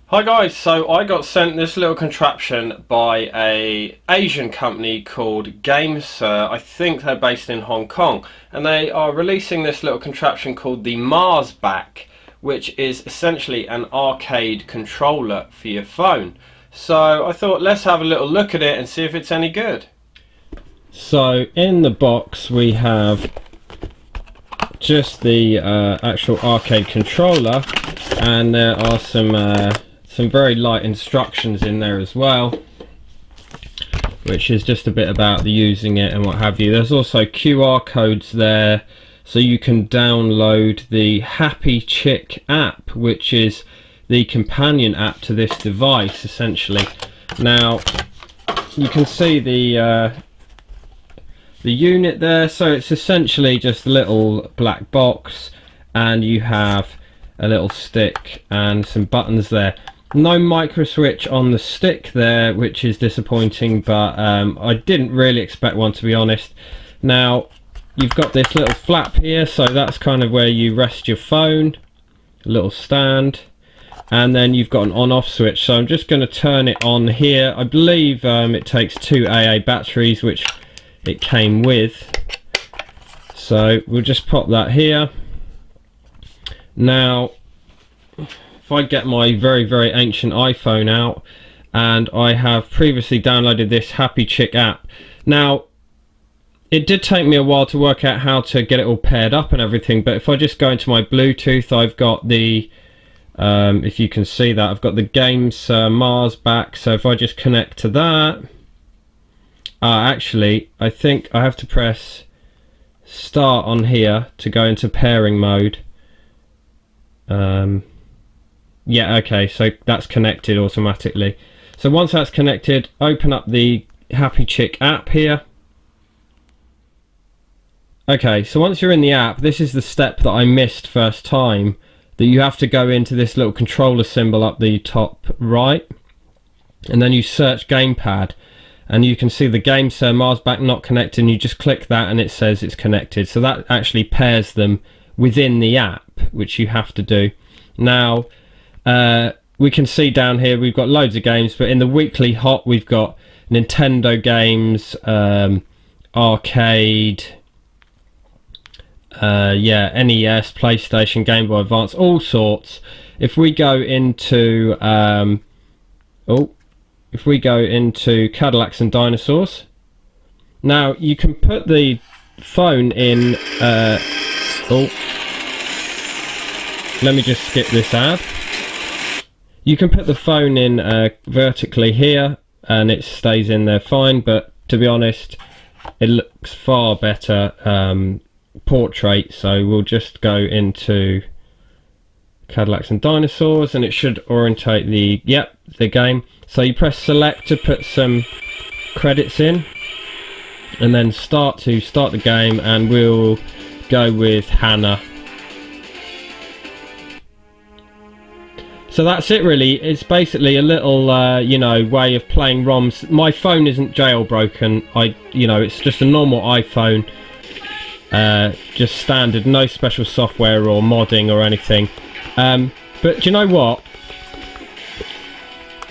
Hi guys, so I got sent this little contraption by a Asian company called Gamesir. I think they're based in Hong Kong, and they are releasing this little contraption called the Marsback, which is essentially an arcade controller for your phone. So I thought let's have a little look at it and see if it's any good. So in the box we have just the actual arcade controller, and there are some very light instructions in there as well, which is just a bit about the using it and what have you. There's also QR codes there, so you can download the Happy Chick app, which is the companion app to this device essentially. Now you can see the unit there, so it's essentially just a little black box, and you have a little stick and some buttons there. No micro switch on the stick there, which is disappointing, but I didn't really expect one, to be honest. Now you've got this little flap here, so that's kind of where you rest your phone, a little stand, and then you've got an on-off switch. So I'm just going to turn it on here. I believe it takes 2 AA batteries, which it came with, so we'll just pop that here. Now if I get my very ancient iPhone out, and I have previously downloaded this Happy Chick app. Now it did take me a while to work out how to get it all paired up and everything, but if I just go into my Bluetooth, I've got the if you can see that, I've got the Gamesir Marsback. So if I just connect to that, actually I think I have to press start on here to go into pairing mode. Yeah, okay, so that's connected automatically. So once that's connected, open up the Happy Chick app here. Okay, so once you're in the app, this is the step that I missed first time, that you have to go into this little controller symbol up the top right, and then you search gamepad, and you can see the Gamesir Marsback not connected, and you just click that and it says it's connected. So that actually pairs them within the app, which you have to do. Now we can see down here we've got loads of games, but in the weekly hot we've got Nintendo games, arcade, yeah, NES, PlayStation, Game Boy Advance, all sorts. If we go into if we go into Cadillacs and Dinosaurs, now you can put the phone in let me just skip this ad. You can put the phone in vertically here and it stays in there fine, but to be honest it looks far better portrait, so we'll just go into Cadillacs and Dinosaurs and it should orientate the game. So you press select to put some credits in, and then start the game, and we'll go with Hannah. So that's it really. It's basically a little you know, way of playing ROMs. My phone isn't jailbroken. It's just a normal iPhone, just standard, no special software or modding or anything. But do you know what?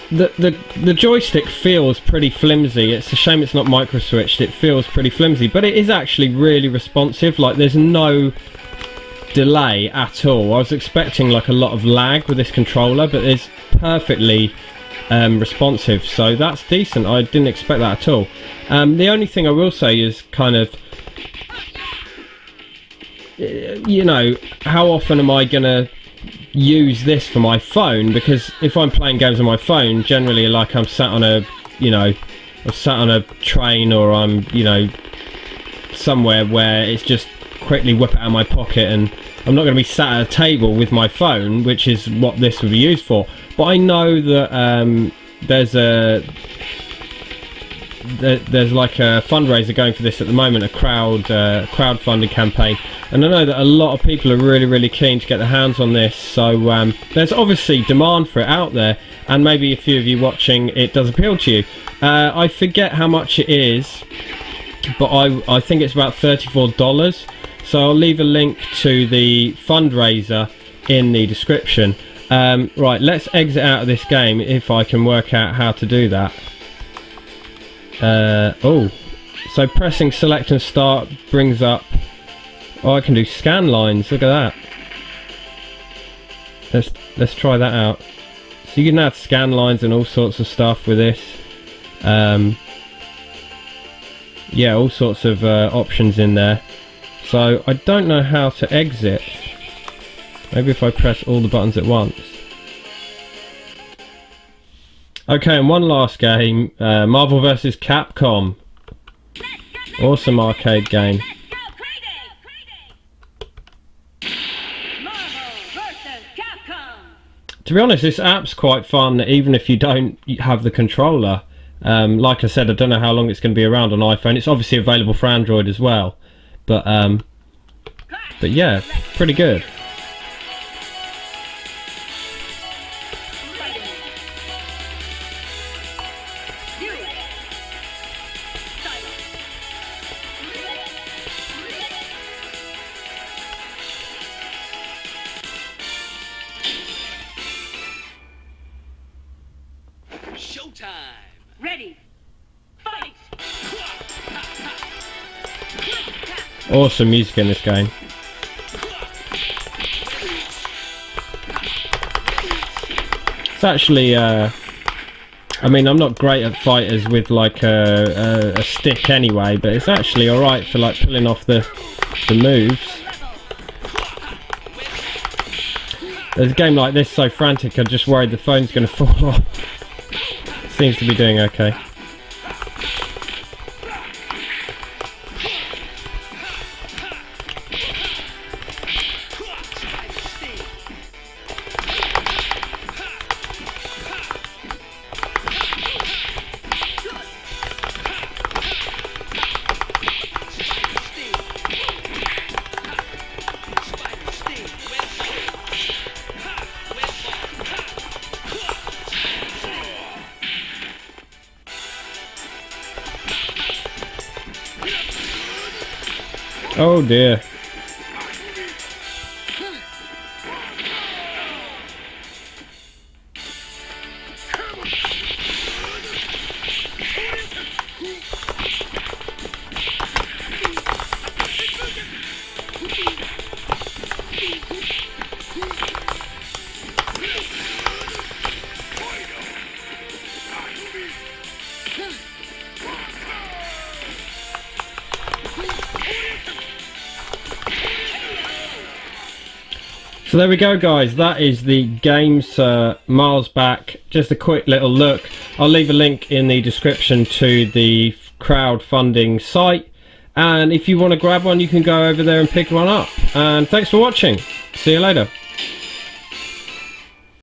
The joystick feels pretty flimsy. It's a shame it's not micro switched. It feels pretty flimsy, but it is actually really responsive. Like, there's no delay at all. I was expecting like a lot of lag with this controller, but it's perfectly responsive, so that's decent. I didn't expect that at all. The only thing I will say is kind of, you know, how often am I gonna use this for my phone? Because if I'm playing games on my phone, generally like I'm sat on a, you know, I'm sat on a train, or I'm, you know, somewhere where it's just quickly whip it out of my pocket, and I'm not going to be sat at a table with my phone, which is what this would be used for. But I know that there's like a fundraiser going for this at the moment, a crowdfunding campaign, and I know that a lot of people are really keen to get their hands on this. So there's obviously demand for it out there, and maybe a few of you watching it does appeal to you. I forget how much it is, but I think it's about $34. So I'll leave a link to the fundraiser in the description. Right, let's exit out of this game if I can work out how to do that. Oh, so pressing select and start brings up... Oh, I can do scan lines, look at that. Let's try that out. So you can add scan lines and all sorts of stuff with this. Yeah, all sorts of options in there. So I don't know how to exit. Maybe if I press all the buttons at once. Okay, and one last game, Marvel vs. Capcom. Awesome arcade game. To be honest, this app's quite fun, even if you don't have the controller. Like I said, I don't know how long it's going to be around on iPhone. It's obviously available for Android as well. But yeah, pretty good. Showtime! Ready! Fight! Awesome music in this game. It's actually, I mean, I'm not great at fighters with like a stick anyway, but it's actually alright for like pulling off the moves. There's a game like this so frantic, I'm just worried the phone's going to fall off. Seems to be doing okay. Oh dear. So there we go guys, that is the Gamesir Marsback. Just a quick little look. I'll leave a link in the description to the crowdfunding site, and if you want to grab one you can go over there and pick one up. And thanks for watching. See you later.